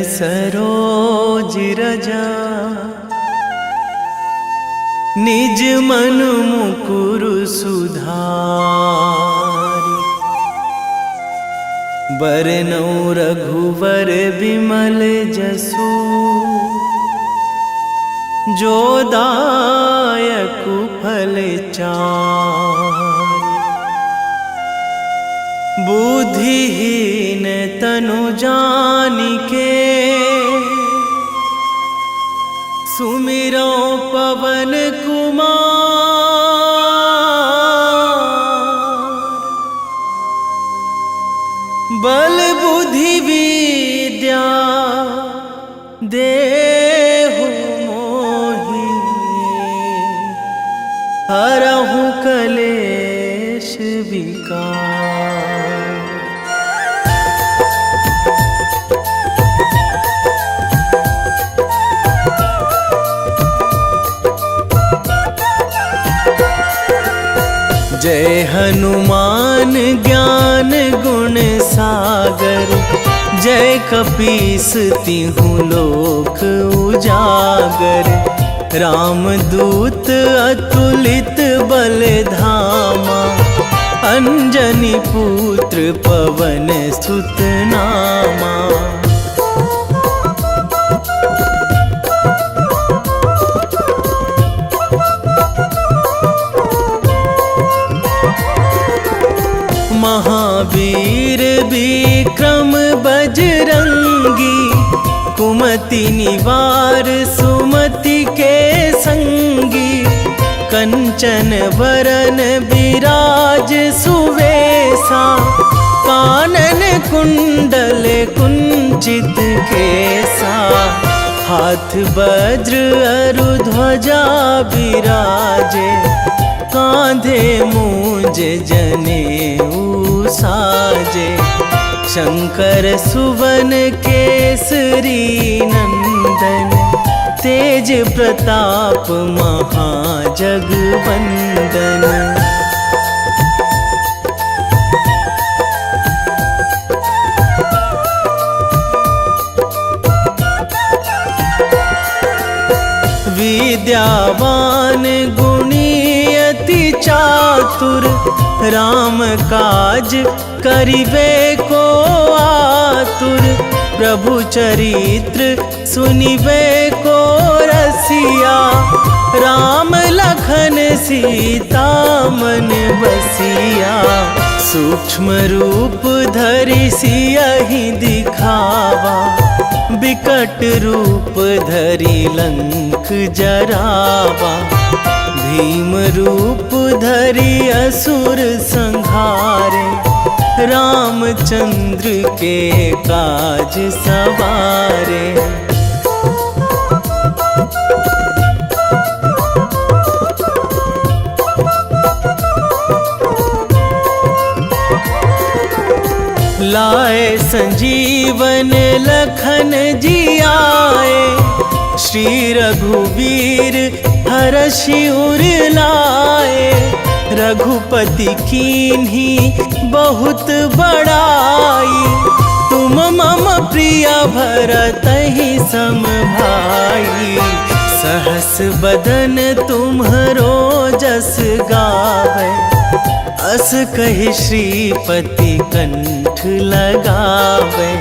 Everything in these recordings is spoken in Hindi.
सरोज रजा निज मन मुकुर सुधारि। बरनौ रघुवर विमल जसु जो दायकु फल चारि। बुद्धिहीन तनु जानिके सुमिरो पवन कुमार। बल बुद्धि विद्या देहु मोहि हरहु कलेश विकार। जय हनुमान ज्ञान गुण सागर। जय कपीस तिहु लोक उजागर। रामदूत अतुलित बल धामा। अंजनी पुत्र पवन सुत नामा। महावीर विक्रम बजरंगी। कुमति निवार सुमति के संगी। कंचन वरन विराज सुवेशा। कानन कुंडल कुंचित केसा। हाथ वज्र अरु ध्वजा विराजे। कांधे मूंज जनेऊ साजे। शंकर सुवन केसरी नंदन। तेज प्रताप महाजगवंदन। विद्यावान गुणी अति चातुर। राम काज करिबे को आतुर। प्रभु चरित्र सुनिबे को रसिया। राम लखन सीता मन बसिया। सूक्ष्म रूप धरि सियहि दिखावा। विकट रूप धरि लंक जरावा। भीम रूप धरि असुर संहारे। रामचंद्र के काज सवारे। लाए संजीवन लखन जियाए। श्री रघुवीर हरषि उर लाए। रघुपति कीन्ही बहुत बड़ाई। तुम मम प्रिय भरतहि सम भाई। सहस बदन तुम्हरो जस गावै। अस कहि श्रीपति कंठ लगावै।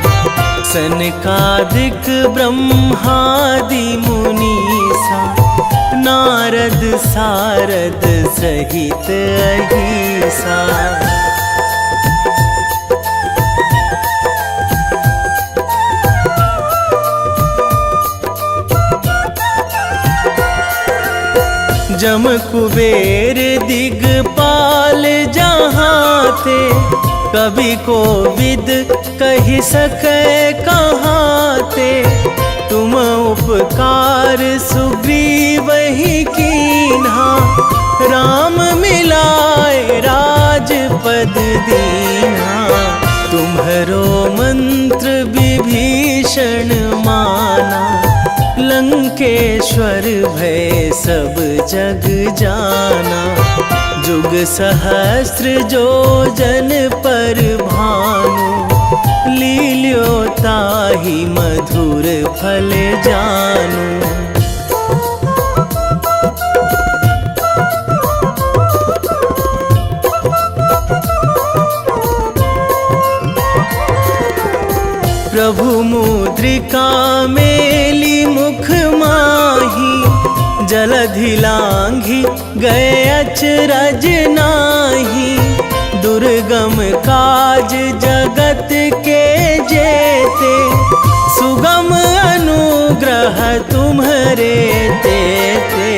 सनकादिक ब्रह्मादि मुनीसा। नारद सारद सहित अहिसा। जम कुबेर दिगपाल जहाँ थे। कवि कोविद कहि सकै कहाँ ते। तुम उपकार सुग्रीवहि कीन्हा। राम मिलाए राजपद दीन्हा। तुम्हरो मंत्र विभीषण माना। लंकेश्वर भय सब जग जाना। जुग सहस्र जो जन पर भानु। लील्यो ताहि मधुर फल जानू। प्रभु मुद्रिका मेली मुख माही, जलधि लांघी गए अचरज नाही। दुर्गम काज जगत के जेते, सुगम अनुग्रह तुम्हरे तेते।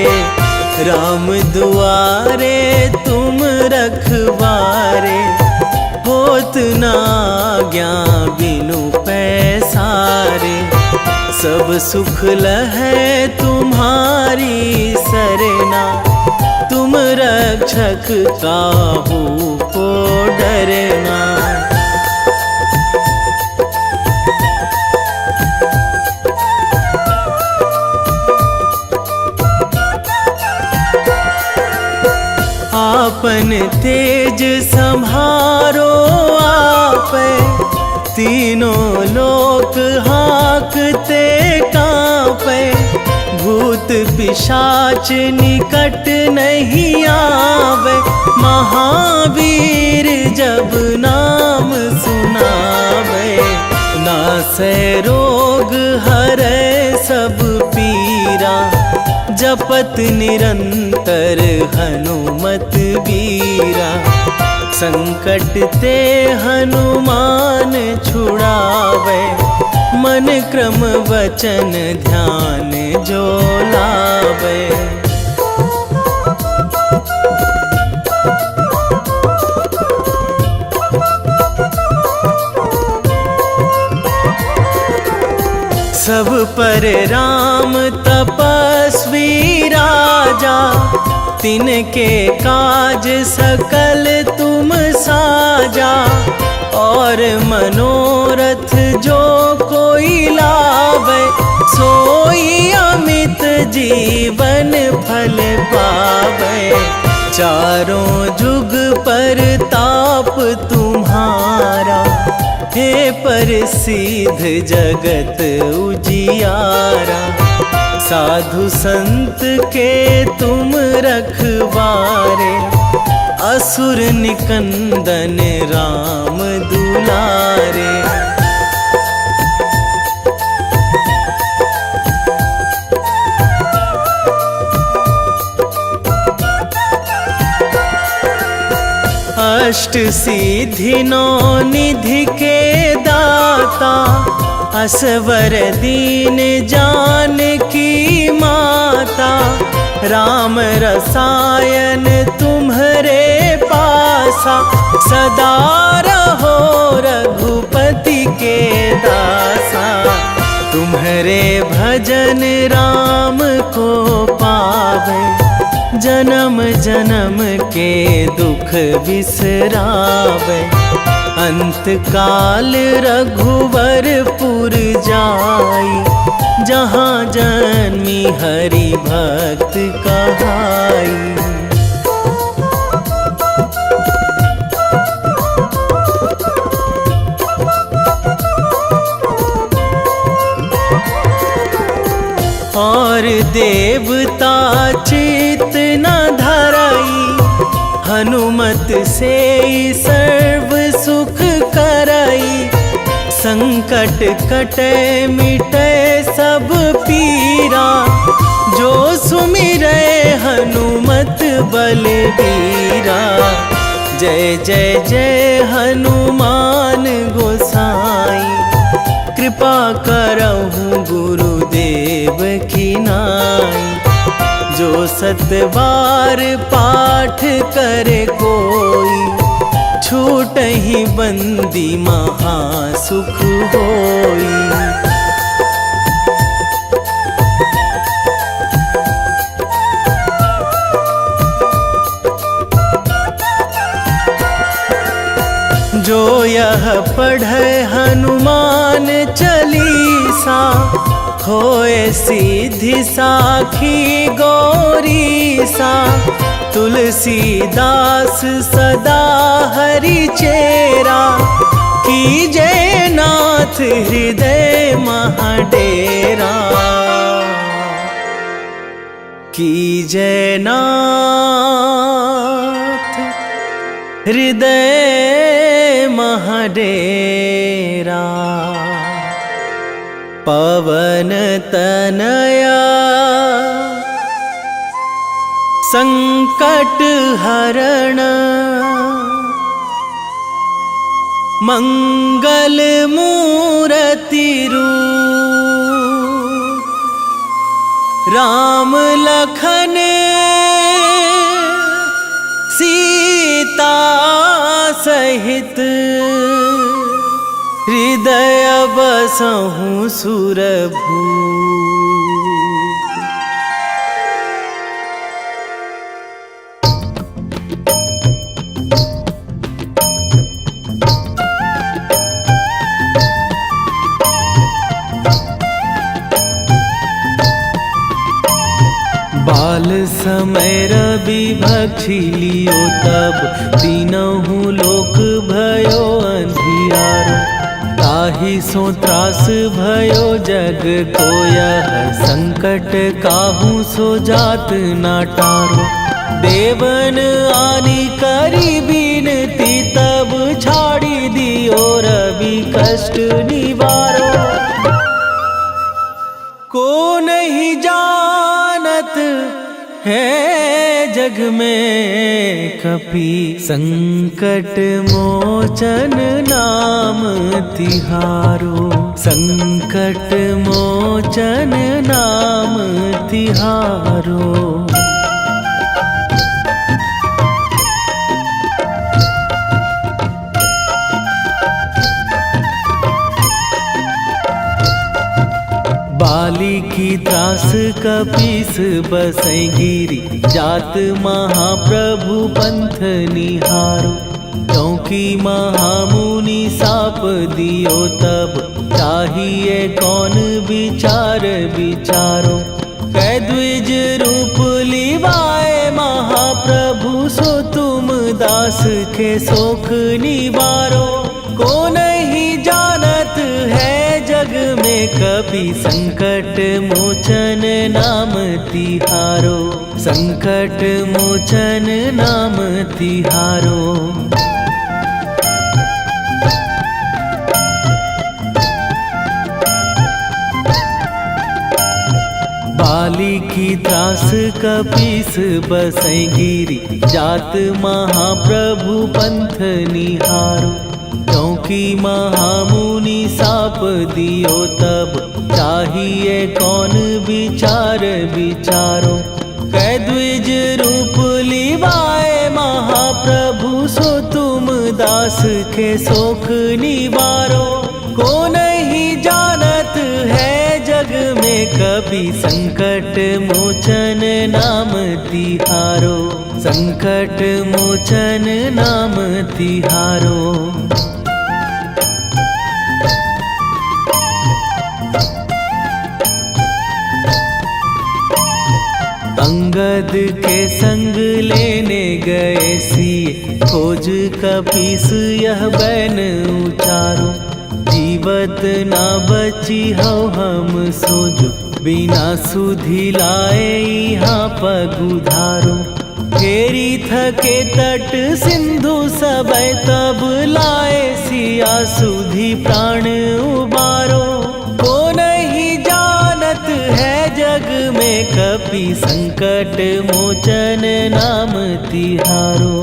राम दुआरे तुम रखवारे, होत ना आज्ञा बिनु पैसारे। सब सुख लहै तुम्हारी सरना, तुम रक्षक काहू को डरना। आपन तेज संभारो आपै, तीनों लोक हाकते कांपै। भूत पिशाच निकट नहीं आवे, महावीर जब नाम सुनावे। नासै रोग हरै सब पीरा, जपत निरंतर हनुमत बीरा। संकट ते हनुमान छुड़ावे, मन क्रम वचन ध्यान जो लावे। सब पर राम तपस्वी राजा, तिनके काज सकल तुम साजा। और मनोरथ जो कोई लावे, सोई अमित जीवन फल पावे। चारों जुग पर ताप तुम्हारा, हे प्रसिद्ध जगत उजियारा। साधु संत के तुम रखवारे, असुर निकंदन राम दुलारे। अष्ट सिद्धि नौ निधि के दाता, असवर दीन जानकी माता। राम रसायन तुम्हरे पासा, सदा रहो रघुपति के दासा। तुम्हरे भजन राम को पावे, जन्म जन्म के दुख बिसरावे। अंत काल रघुवरपुर जाई, जहाँ जन्मी हरि भक्त कहाई। और देवता चित न धराई, हनुमत से सर्व सुख कराई। संकट कटे मिटे सब पीरा, जो सुमिरै हनुमत बलबीरा। जय जय जय हनुमान गोसाई, कृपा करहु गुरुदेव की नाई। जो सतबार पाठ करे कोई, छूटहि बंदी महासुख होई। जो यह पढ़े हनुमान चालीसा, होए सीधी साखी गौरीसा। तुलसीदास सदा हरि चेरा, कीजे नाथ हृदय महाडेरा, कीजे नाथ हृदय महाडेरा। पवन तनया संकट हरण, मंगल मूर्ति रूप, राम लखन सीता सहित, हृदय बसहु सुरभूप। बाल समय रवि भक्षी लियो तब, तीनहु लोक भयो अंधियारो। ताहि सो त्रास भयो जग को यह, संकट काहू सो जात ना टारो। देवन आनी करी बिनती तब, छाड़ी दियो रवि कष्ट निवारो। को नहीं जानत है जग में कपि, संकट मोचन नाम तिहारो। संकट मोचन नाम तिहारो। बाली की त्रास कपीस बसै गिरी, जात महाप्रभु पंथ निहारो। क्योंकि महामुनि साप दियो तब, चाहिए कौन विचार विचारो। कै द्विज रूप लिवाए महाप्रभु, सो तुम दास के शोक निवारो। को नहीं जानत है जग में कपि, संकट मोचन नाम तिहारो। संकट मोचन नाम तिहारो। बाली की त्रास कपीस बसै गिरी, जात महाप्रभु पंथ निहारो। क्योंकि महामुनि साप दियो तब, चाहिए कौन विचार विचारो। कै द्विज रूप लिवाए महाप्रभु, सो तुम दास के शोक निवारो। को नहीं जानत है जग में कपि, संकट मोचन नाम तिहारो। संकट मोचन नाम तिहारो। अंगद के संग लेने गए सिए, खोज कपीस यह बैन उचारो। जीवत ना बची हो हम सोजो, बिना सुधि लाए यहाँ पगुधारो। फेरी थके तट सिंधु सबय, तब लाए सिया सुधि प्राण उबारो। को नहीं जानत है जग में कपि, संकट मोचन नाम तिहारो।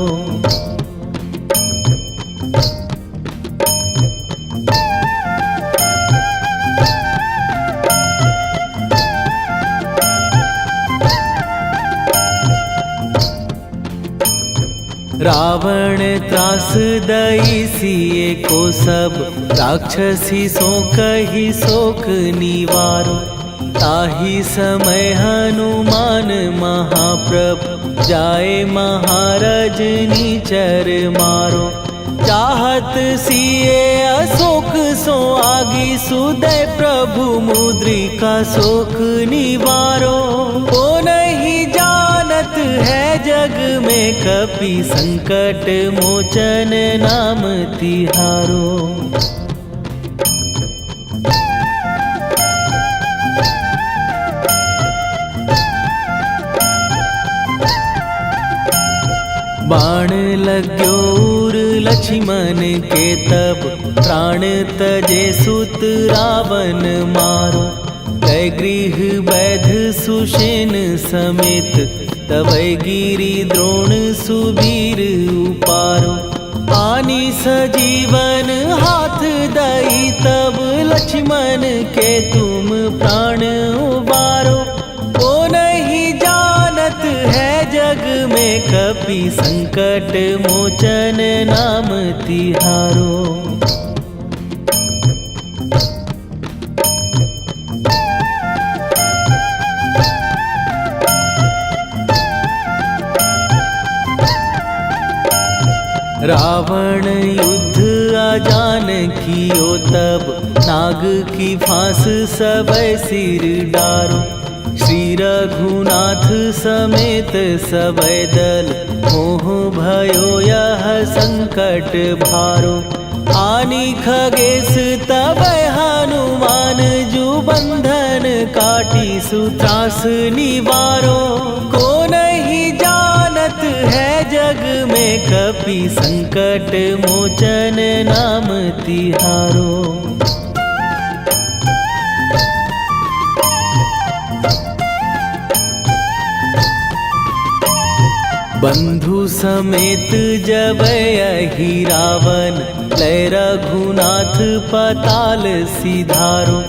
रावण त्रास दई सिए को सब, राक्षसी सो कही शोक निवारो। ताहि समय हनुमान महाप्रभु, जाए महाराज नीचर मारो। चाहत सिए अशोक सो आगी, सुदय प्रभु मुद्रिका शोक निवारो। को नहीं जानत है जग में कपि संकट मोचन नाम तिहारो। बाण लाग्यो उर लक्ष्मण के तब प्राण तजे सुत रावण मारो। कै गृह वैध सुषेण समेत तबै गिरि द्रोण सुबीर उपारो। आनी सजीवन हाथ दई तब लक्ष्मण के तुम प्राण उबारो। ओ नहीं जानत है जग में कपि संकट मोचन नाम तिहारो। रावण युद्ध आजान कियो तब नाग की फांस सबै सिर डारो। श्री रघुनाथ समेत सबै दल मोह भयो यह संकट भारो। आनी खगेश तबै हनुमान जु बंधन काटी सुत्रास निवारो। को नहीं जानत है जग में कपि संकट मोचन नाम तिहारो। बंधु समेत जबै अहि रावण लय रघुनाथ पताल सिधारो।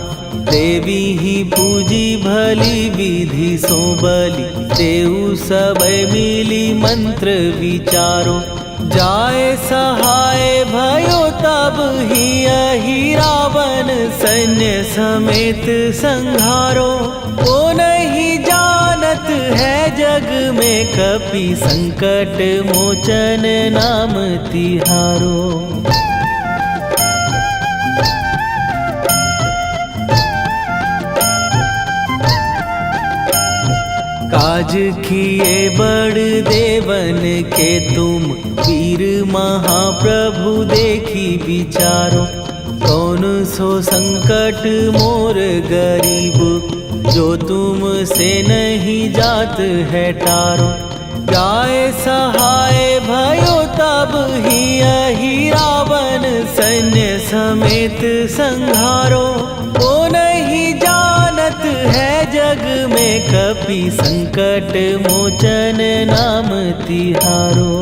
देवी ही पूजी भली विधि सो बलि तेउ सबै मिली मंत्र विचारो। जाय सहाय भयो तब ही अहि रावण सैन्य समेत संहारो। ओ नहीं जानत है जग में कपि संकट मोचन नाम तिहारो। काज किए बड़ देवन के तुम वीर महाप्रभु देखी विचारो। कौन सो संकट मोर गरीब जो तुम से नहीं जात है टारो। जाय सहाय भयो तब ही अहि रावण सैन्य समेत संहारो। ओ नहीं जानत है जग में कपि संकट मोचन नाम तिहारो।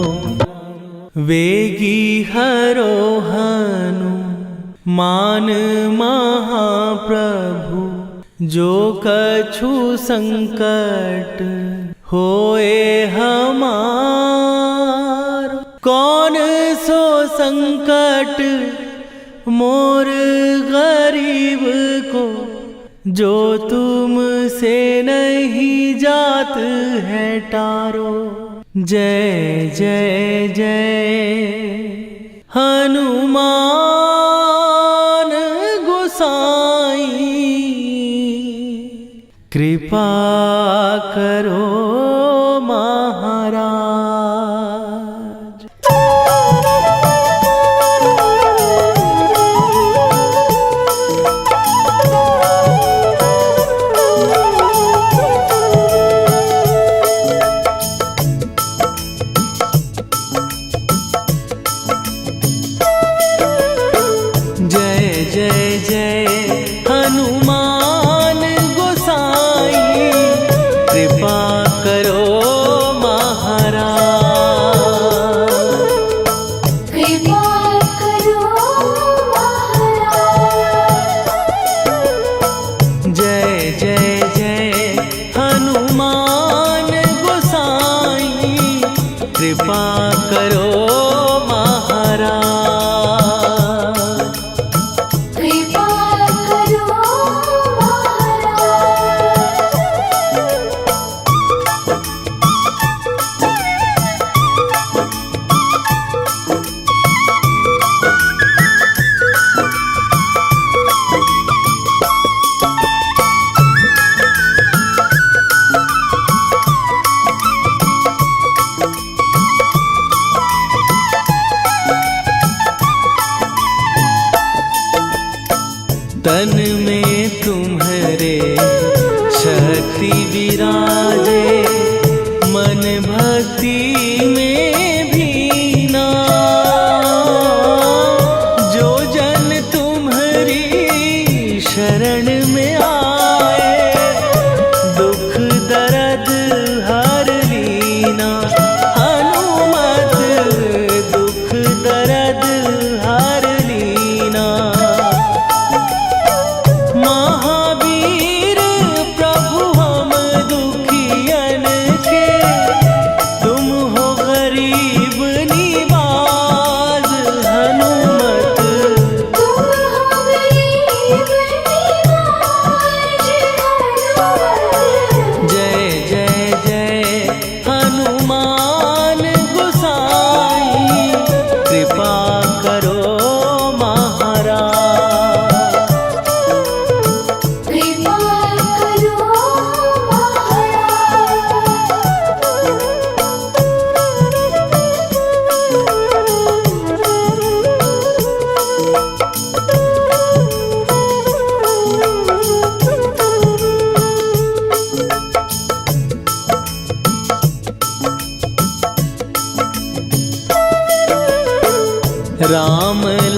वेगी हरो हनु मान महाप्रभु जो कछु संकट होए हमार। कौन सो संकट मोर गरीब को जो तुम से नहीं जात है टारो। जय जय जय हनुमान गोसाई कृपा करो महाराज। कृपा कर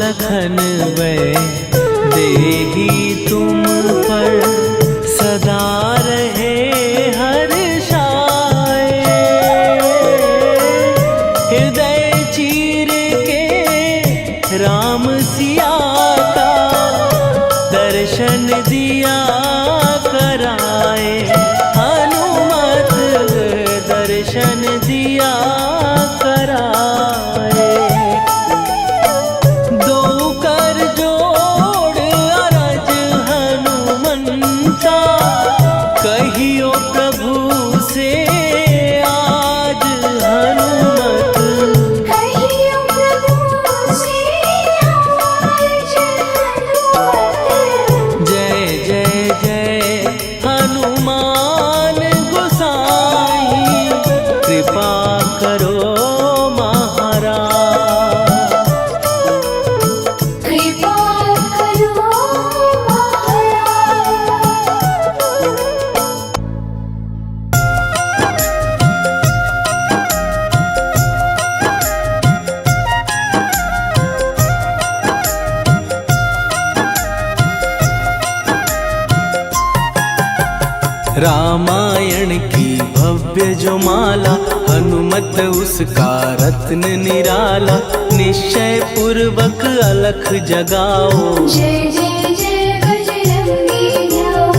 लखन वै देही तुम पर सदा रहे हर्षाए। हृदय चीर के राम सिया का दर्शन दिया कराए। हनुमत दर्शन दिया कराए। दो कर जोड़ अरज हनुमंता कहियो प्रभु से आज हनुमत। कहियो प्रभु से आज हनुमत। जय जय जय हनुमान गोसाई कृपा करो महाराज। कृपा करो महाराज। रामायण की भव्य जो माला हनुमत उसका रत्न निराला। निश्चय पूर्वक अलख जगाओ जय जय जय बजरंगी जाओ।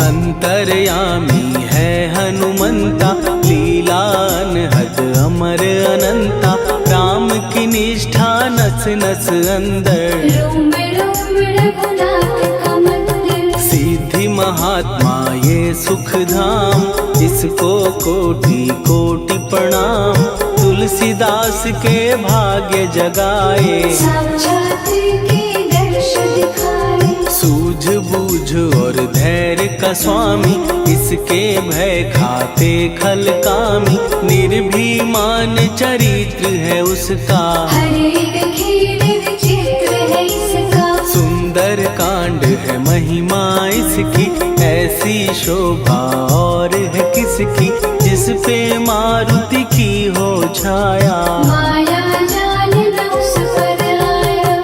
अंतर्यामी है हनुमंता लीला अनहद अमर अनंता। राम की निष्ठा नस नस अंदर रोम रोम रघुनाथ का मंदिर। सिद्धि महात्मा ये सुख धाम इसको कोटि कोटि प्रणाम। तुलसीदास के भाग्य जगाए साक्षात के दर्श दिखाए। सूझ बूझ और धैर्य का स्वामी इसके भय खाते खल कामी। निर्भीमान चरित्र है उसका हर एक खेल विचित्र है इसका। सुंदर कांड है महिमा इसकी। ऐसी शोभा और है किसकी जिस पे मारुति की हो छाया। माया जाल न उस पर आया।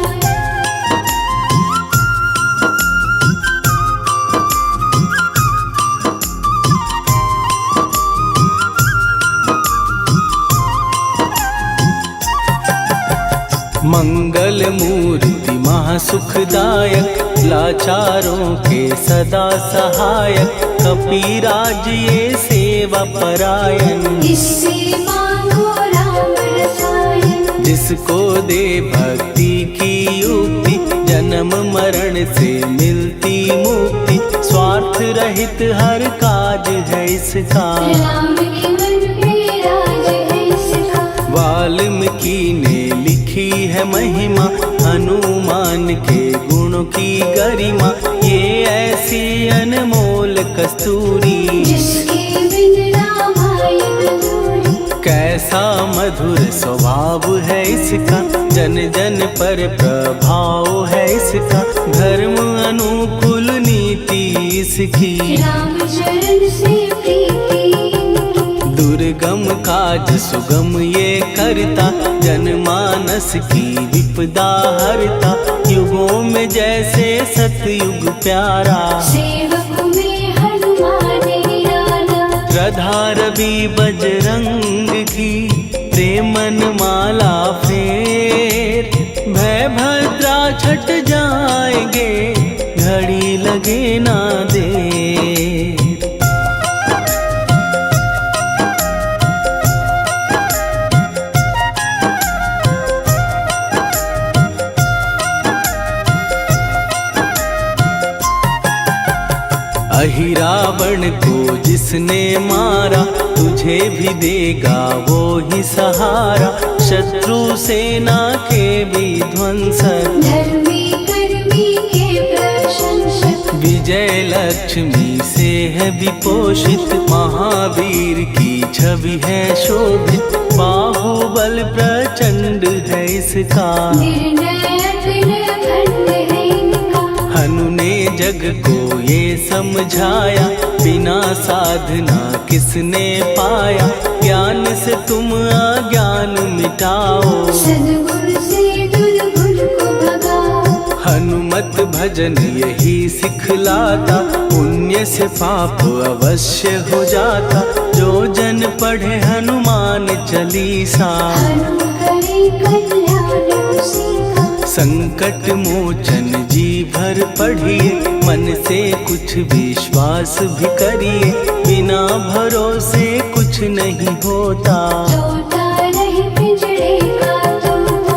मंगल मूर्ति महासुखदायक लाचारों के सदा सहायक। कपीराज ये सेवा परायण इससे मांगो राम रसायन। जिसको दे भक्ति की युक्ति जन्म मरण से मिलती मुक्ति। स्वार्थ रहित हर काज है इसका राम के मन में राज है इसका। वाल्मीकि ने लिखी है महिमा हनुमान के गुणों की गरिमा। ये ऐसी अनमोल कस्तूरी जिसके बिन रामायण अधूरी। कैसा मधुर स्वभाव है इसका जन जन पर प्रभाव है इसका। धर्म अनुकूल नीति इसकी राम चरण से प्रीति। दुर्गम काज सुगम ये करता जनमानस की विपदा हरता। युगों में जैसे सतयुग प्यारा सेवक में हनुमान निराला। श्रद्धा रवि बजरंग की प्रेमन माला फेर। भय भद्रा छट जाएंगे घड़ी लगे ना देर। अहिरावण को जिसने मारा तुझे भी देगा वो ही सहारा। शत्रु सेना के विध्वंसक धर्मी कर्मी के प्रशंसक। विजय लक्ष्मी से है विपोषित। महावीर की छवि है शोभित। बाहुबल प्रचंड है इसका निर्णयक निर्भंड है इनका। हनु ने जग को ये समझाया बिना साधना किसने पाया। ज्ञान से तुम अज्ञान मिटाओ सद्गुण से दुर्गुण को भगाओ। हनुमत भजन यही सिखलाता, पुण्य से पाप अवश्य हो जाता। जो जन पढ़े हनुमान चालीसा, हनुम करे कल्याण उसी का। संकट मोचन जी भर पढ़िए, मन से कुछ विश्वास भी करिए। बिना भरोसे कुछ नहीं होता, तोता रहे पिंजरे का तोता।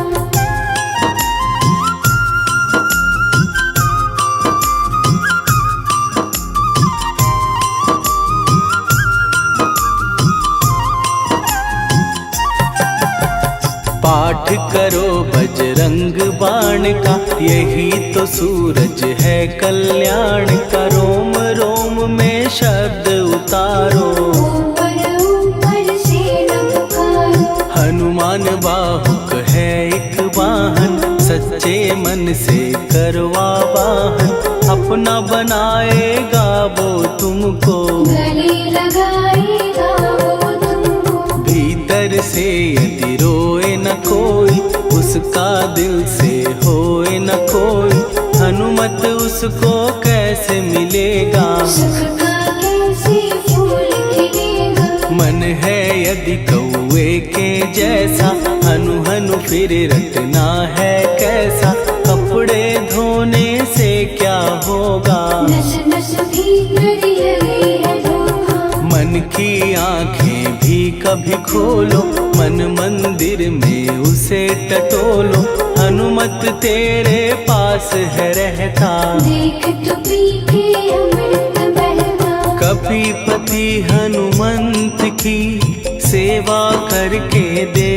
पाठ करो बजरंग बाण का, यही तो सूरज है कल्याण का। रोम रोम में शब्द उतारो, ऊपर ऊपर से न पुकारो। हनुमान बाहुक है एक वाहन, सच्चे मन से करवा वाहन। अपना बनाएगा वो तुमको, गले लगाएगा वो तुमको। भीतर से यदि रोए न कोई, उसका दिल से होए न कोई। हनुमत उसको कैसे मिलेगा, सुख का कैसे फूल खिलेगा। मन है यदि कौए के जैसा, हनु हनु फिर रटना है कैसा। कपड़े धोने से क्या होगा, नस नस भीतर लगी है धोखा। मन की आंखें भी कभी खोलो, मन मंदिर में उसे टटोलो। हनुमत तेरे पास है रहता, देख तो पी के अमृत बहता। कपीपति हनुमंत की सेवा करके दे,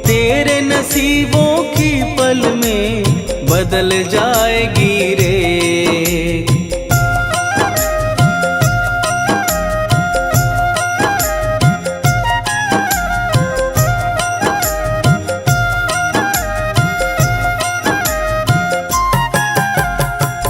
तेरे नसीबों की पल में बदल जाएगी रे।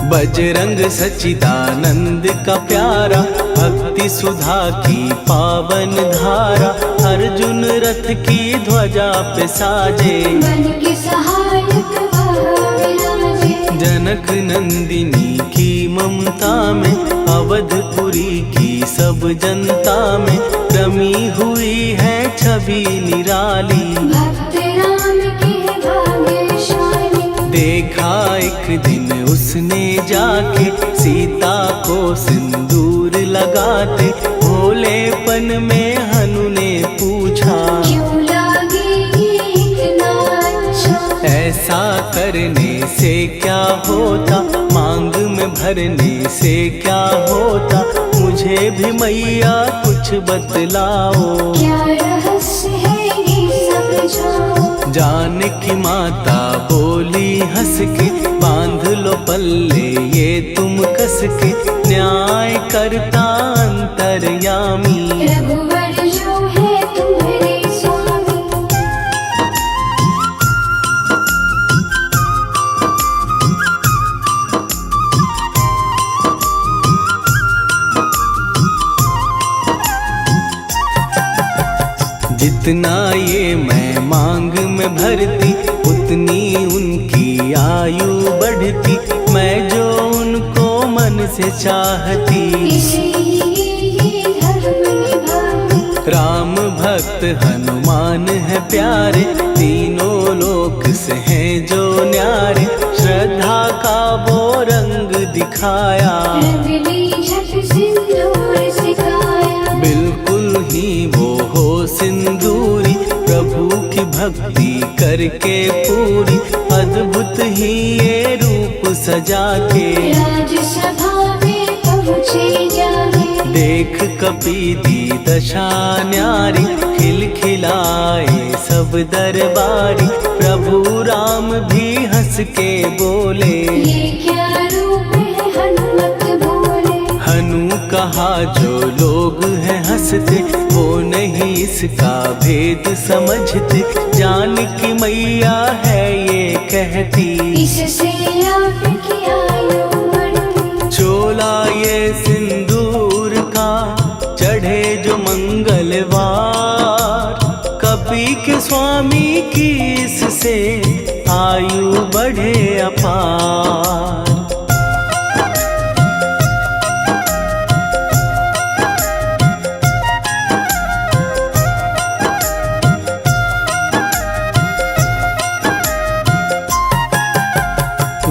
बजरंग सच्चिदानंद का प्यारा, भक्ति सुधा की पावन धारा। अर्जुन रथ की ध्वजा पे साजे, मन के सहायक वह विराजे। जनक नंदिनी की ममता में, अवधपुरी की सब जनता में रमी हुई है छवि निराली। भक्त राम के भाग्यशाली, देखा एक दिन उसने जाके सीता को सिंदूर लगाते। भोलेपन में हनु ने पूछा, क्यों लागे ये इतना अच्छा। ऐसा करने से क्या होता, मांग में भरने से क्या होता। मुझे भी मैया कुछ बतलाओ, क्या रहस्य है ये समझाओ। जानकी माता बोली हंस के, बांध लो पल्ले ये तुम कस के। न्याय करता अंतर्यामी, रघुवर जो है तुम्हारे स्वामी। जितना ये मैं मांग में भरती, उतनी उनकी आयु बढ़ती। मैं जो उनको मन से चाहती, इसलिए ये धर्म निभाती। राम भक्त हनुमान है प्यारे, तीनों लोक से हैं जो न्यारे। श्रद्धा का वो रंग दिखाया, रंगली झट सिंदूर सिखाया। बिल्कुल ही वो हो सिंदूरी, प्रभु की भक्ति करके पूरी। अद्भुत ही ये रूप सजा के, राजसभा में पहुँचे जाके। देख कपीदी दशा न्यारी, खिलखिलाए सब दरबारी। प्रभु राम भी हंस के बोले, ये क्या रूप है हनुमत बोले। हनु कहा जो लोग हैं हंसते, वो नहीं इसका भेद समझते। जानकी मैया है ये कहती, इससे आपकी आयु बढ़ती। चोला ये सिंदूर का चढ़े जो मंगलवार। कपी के स्वामी की इससे आयु बढ़े अपार।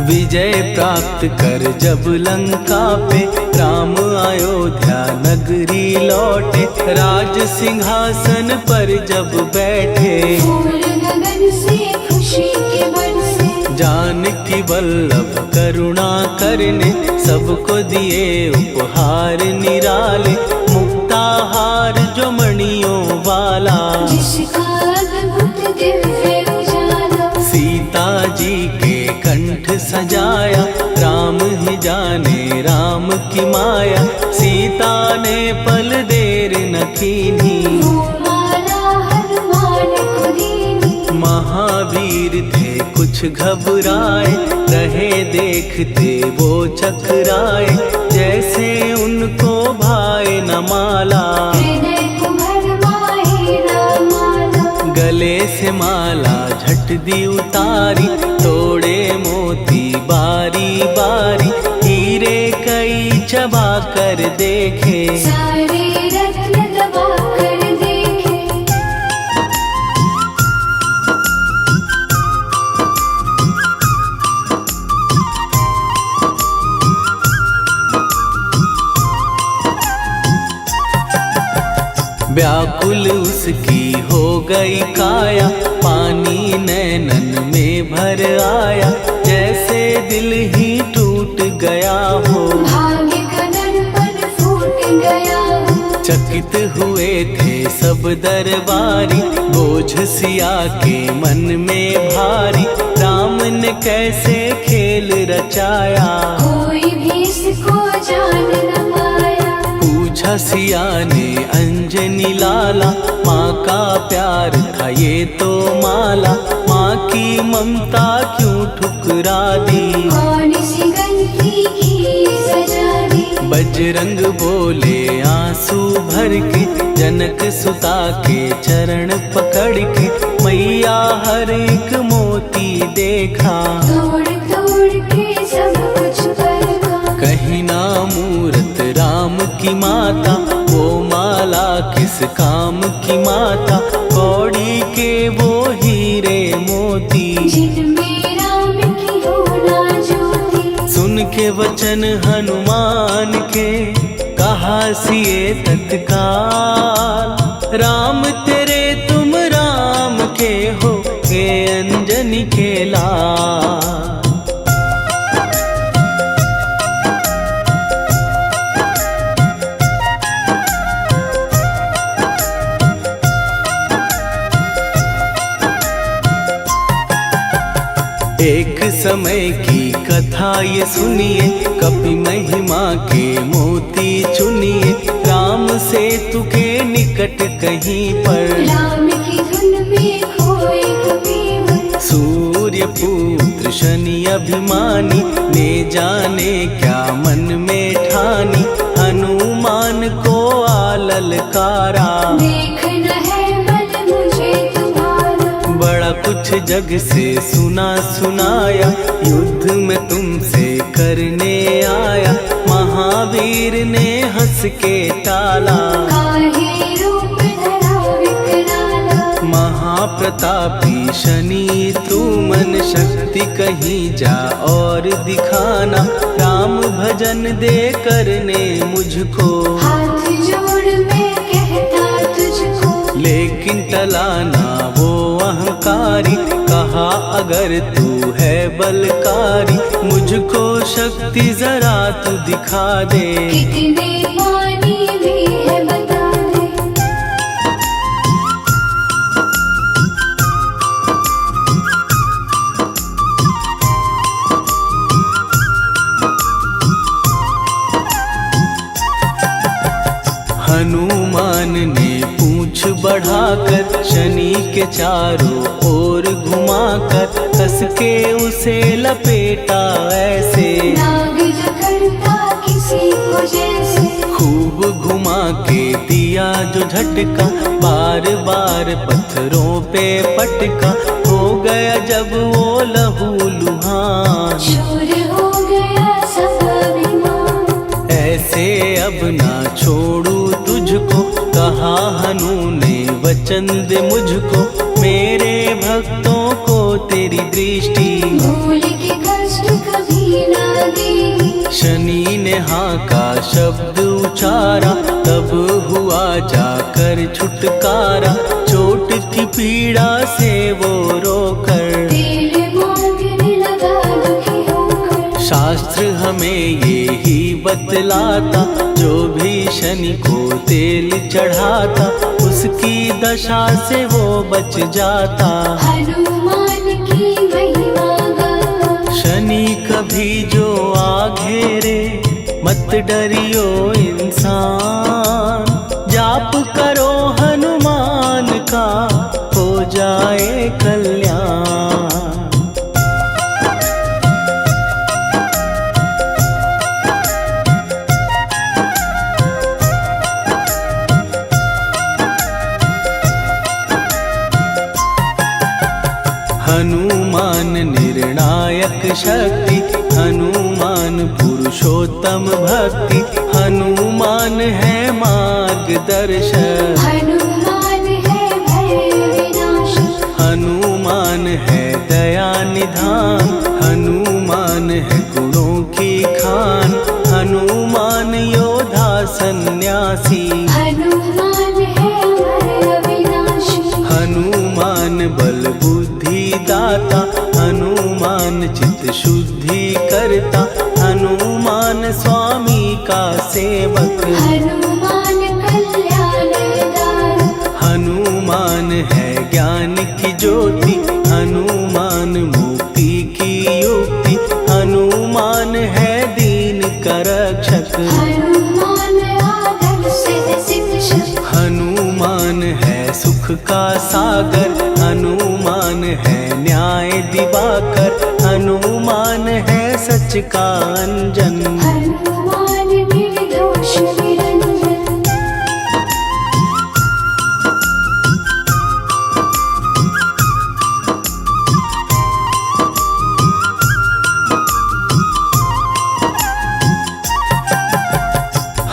विजय प्राप्त कर जब लंका पे राम अयोध्या नगरी लौटे, राज सिंहासन पर जब बैठे, फूल गगन से खुशी के बरसे, जानकी वल्लभ करुणा करने सबको दिए उपहार निराले, मुक्ताहार जो मणियों वाला, जिसका अद्भुत दिव्य उजाला, सीता जी के कंठ सजाया, राम ही जाने राम की माया, सीता ने पल देर न कीन्ही, वो माला हनुमान को दीनी। महावीर थे कुछ घबराए, रहे देखते वो चकराए, जैसे उनको भाए न माला, हृदय को भरमाए न माला, गले से माला झट दी उतारी, तोड़े मोती बारी बारी, हीरे कई चबा कर देखे, सारे रत्न दबा कर देखे। व्याकुल उसकी हो गई काया, पानी नैनन में भर आया, जैसे दिल ही टूट गया हो, भाग्य का दर्पण फूट गया हो, चकित हुए थे सब दरबारी, बोझ सिया के मन में भारी, राम ने कैसे खेल रचाया, कोई भी इसको जान न पाया। पूछा सिया ने अंजनी लाला, माँ का प्यार था ये तो माला, माँ की ममता क्यों ठुकरा दी, कौन सी गलती की सजा दी। बजरंग बोले आंसू भर के, जनक सुता के चरण पकड़ के, मैया हर एक मोती देखा, तोड़ तोड़ के सब कुछ परखा। कहीं ना मूरत राम की माता, वो माला किस काम की माता, कौड़ी के वो हीरे मोती, जिनमें राम की हो ना ज्योति। सुन के वचन हनुमान के, कहा सिए तत्काल, राम तेरे तुम राम के हो, के अंजनी के लाल। एक समय की कथा ये सुनिए, कपि महिमा के मोती चुनिए, राम सेतु के निकट कहीं पर, राम की धुन में खोए कबीर। सूर्य पुत्र शनि अभिमानी, ने जाने क्या मन में ठानी, हनुमान को आललकारा, देखना है बल मुझे तुम्हारा। बड़ा कुछ जग से सुना सुनाया, युद्ध में तुमसे करने आया, महावीर ने हंस के टाला, काहे रूप धरा विकराला। महाप्रतापी शनि तू मन शक्ति कहीं जा और दिखाना, राम भजन दे करने मुझको, हाथ जोड़ मैं कहता तुझको। लेकिन टलाना वो अहंकारी, कहा अगर तू है बलकारी, मुझको शक्ति जरा तू दिखा दे, कितने पानी भी है बता दे। हनुमान ने पूंछ बढ़ाकर, शनि के चारों ओर घुमाकर, कस के उसे लपेटा ऐसे, नाग जो करता किसी को जैसे। खूब घुमा के दिया जो झटका, बार बार पत्थरों पे पटका, हो गया जब वो लहू लुहान, चूर हो गया सब अभिमान। ऐसे अब ना छोड़ू तुझको, कहा हनु ने वचन दे मुझको। मेरे भक्तों को तेरी दृष्टि, भूल के कष्ट कभी ना देगी। शनि ने हाँ का शब्द उचारा, तब हुआ जाकर छुटकारा। चोट की पीड़ा से वो रोकर, तेल मांगने लगा दुखी होकर। शास्त्र हमें ये ही बतलाता, जो भी शनि को तेल चढ़ाता, उसकी दशा से वो बच जाता। हनुमान की महिमा गाता। शनि कभी जो आ घेरे, मत डरियो इंसान। जाप करो हनुमान का, हो जाए कल्याण। हनुमान निर्णायक शक्ति, हनुमान पुरुषोत्तम भक्ति। हनुमान है मार्गदर्शक, हनुमान है भय विनाशक। हनुमान है दया निधान। हनुमान है गुणों की खान, हनुमान योद्धा सन्यासी। हनुमान है भय विनाशी। हनुमान बल बुद्धि दाता, हनुमान चित्त शुद्धि करता। हनुमान स्वामी का सेवक, हनुमान कल्याणदायक। हनुमान है ज्ञान की ज्योति। हनुमान मुक्ति की युक्ति, हनुमान है दीन का रक्षक। हनुमान आदर से शिक्षक। हनुमान है सुख का सागर, हनुमान है न्याय दिवाकर। हनुमान है सच का अंजन, हनुमान निर्दोष निरंजन।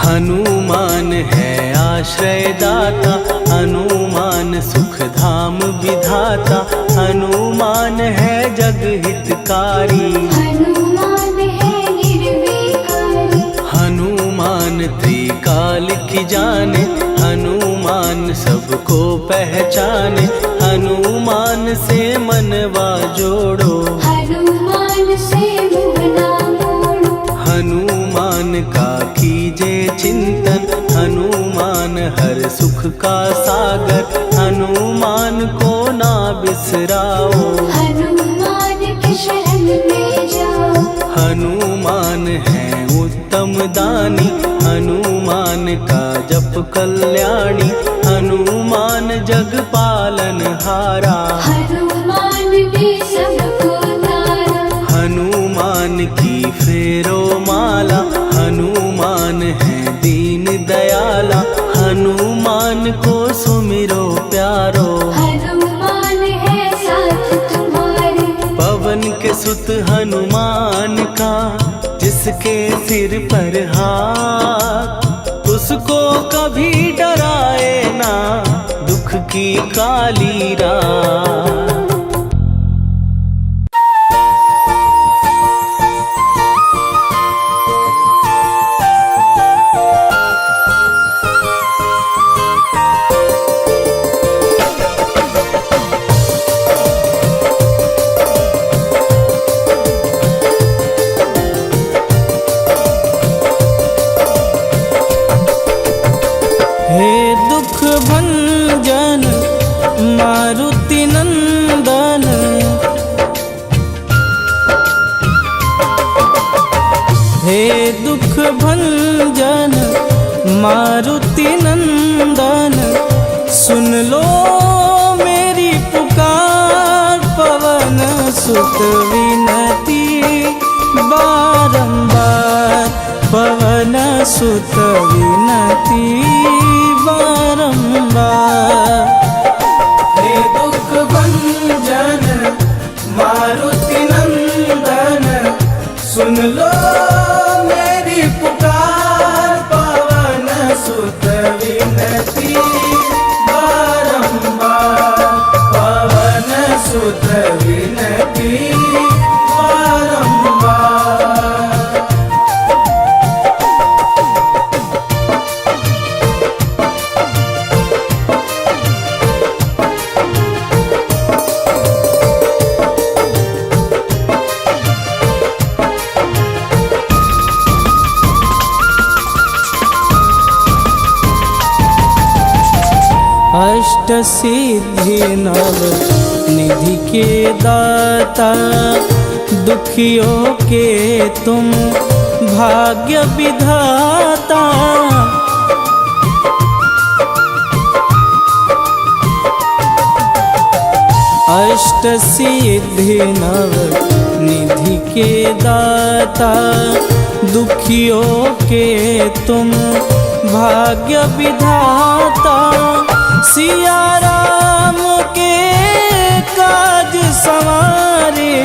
हनुमान है आश्रय दाता, हनुमान सुख धाम विधाता। हनुमान है जग हितकारी, हनुमान है निर्विकारी। हनुमान त्रिकाल की जाने। हनुमान सबको पहचाने, हनुमान से मनवा जोड़ो। हनुमान से मुँह ना मोड़ो। हनुमान का कीजे चिंतन, हनुमान हर सुख का सागर। हनुमान को ना बिसराओ, हनुमान के शरण में जाओ। हनुमान है उत्तम दानी, हनुमान का जप कल्याणी। हनुमान जग पालन हारा, हनुमान ने सबको तारा। हनुमान की फेरो माला। हनुमान है दीन दयाला, हनुमान को सुमिरो प्यारो। हनुमान है साथ तुम्हारे। पवन के सुत हनुमान का, जिसके सिर पर हाथ, उसको कभी डराए ना दुख की काली रात। हे दुख भंजन मारुति नंदन, हे दुख भंजन मारुति नंदन। सुन लो मेरी पुकार, पवन सुत विनती बारंबार। पवन सुत विनती बारंबार। हे दुख भंजन सुत विनती बारंबार, पवन सुत विनती बारंबार। अष्ट सिद्धि नव निधि के दाता, दुखियों के तुम भाग्य विधाता। अष्ट सिद्धि नव निधि के दाता, दुखियों के तुम भाग्य विधाता। सिया राम के काज संवारे,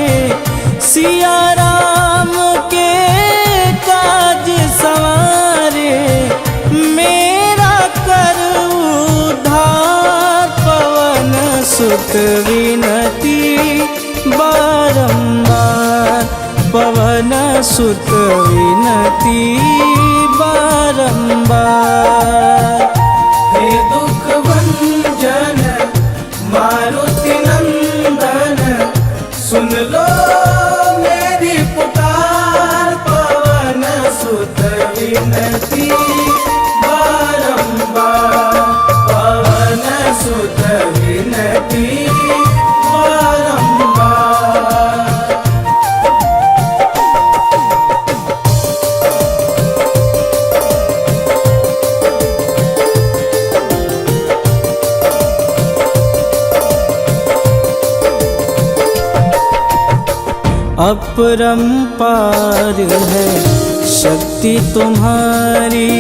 सिया राम के काज संवारे, मेरा कर उद्धार। पवन सुत विनती बारंबार, पवन सुत विनती बारंबार। हे दुख भंजन मारुति नंदन, सुन लो मेरी पुकार। पवन सुत विनती बारंबार, पवन सुत विनती बारंबार। अपरंपार है शक्ति तुम्हारी,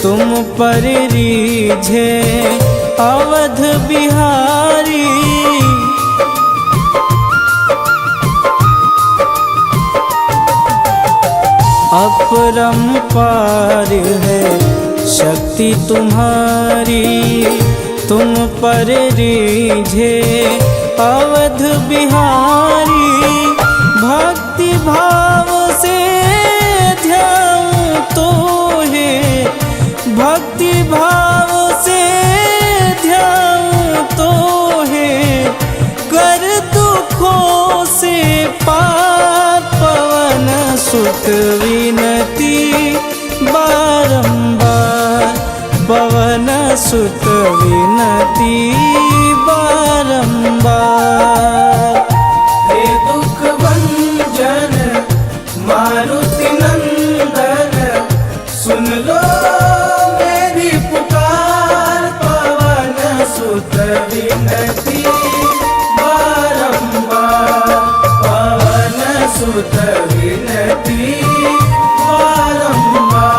तुम पर रीझे अवध बिहारी। अपरंपार है शक्ति तुम्हारी, तुम पर रीझे अवध बिहारी। भक्ति भाव से ध्याऊं तो है, भक्ति भाव से ध्याऊं तो है, कर दुखों से पार। पवन सुत विनती बारंबार, पवन सुत विनती बारंबार। हे दुख भंजन मारुति नंदन, सुन लो मेरी पुकार। पवन सुत विनती बारंबार, पवन सुत विनती बारंबार।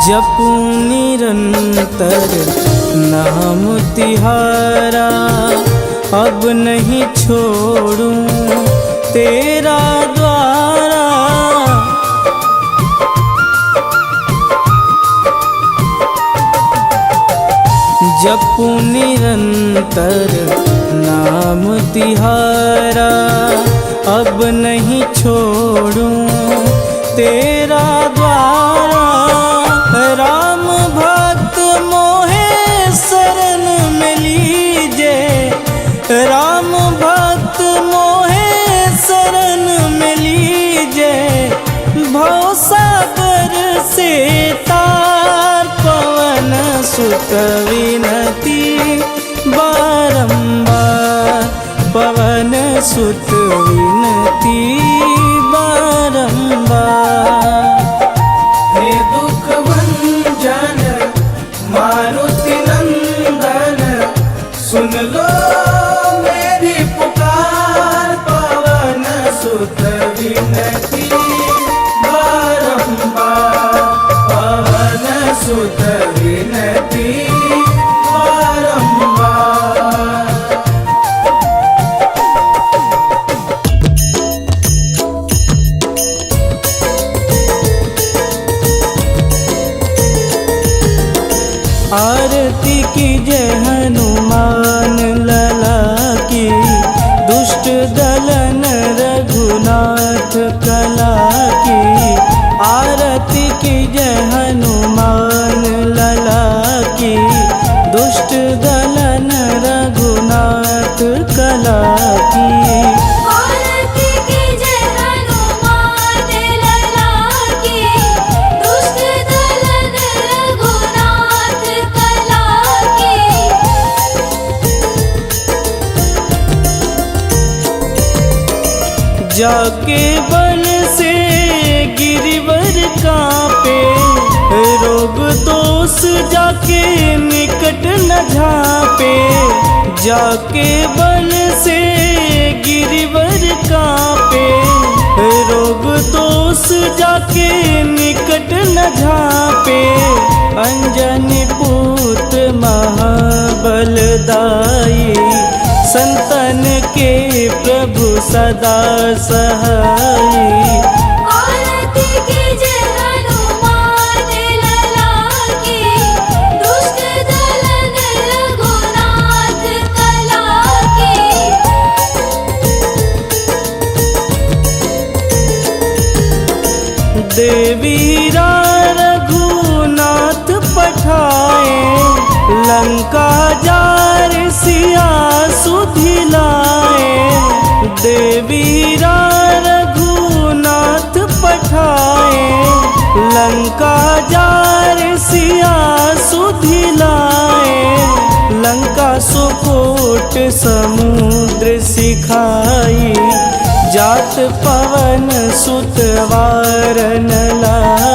जपूं निरंतर नाम तिहारा, अब नहीं छोड़ूं तेरा द्वारा। जपूं निरंतर नाम तिहारा, अब नहीं छोड़ूं तेरा द्वारा। राम भक्त मोहे शरण में लीजे, राम भक्त मोहे शरण में लीजे। भवसागर से तार, पवन सुत विनती बारंबार, पवन सुत विनती बारंबार। हे दुख भंजन मारुति नंदन, सुन लो मेरी पुकार। पवन दलन रघुनाथ कला की, आरती की जय हनुमान लला की। दुष्ट दलन रघुनाथ कला की, आरती की जय हनुमान लला की। दुष्ट दलन रघुनाथ कला की। जाके बल से गिरिवर कांपे, रोग दोष जाके निकट न झांपे। जाके बल से गिरिवर कांपे, रोग दोष जाके निकट न झांपे। अंजनी पूत महाबलदाई, संतन के प्रभु सदा सहाई। आरती की जय हनुमान लला की। दुष्ट दलन रघुनाथ कला की। देवीरा रघुनाथ पठाए, लंका जार सिया सुधिलाए। देवीरा रघुनाथ पठाए, लंका जार सिया सुधिलाए। लंका सुकोट समुद्र सिखाई, जात पवन सुत वारन लाई।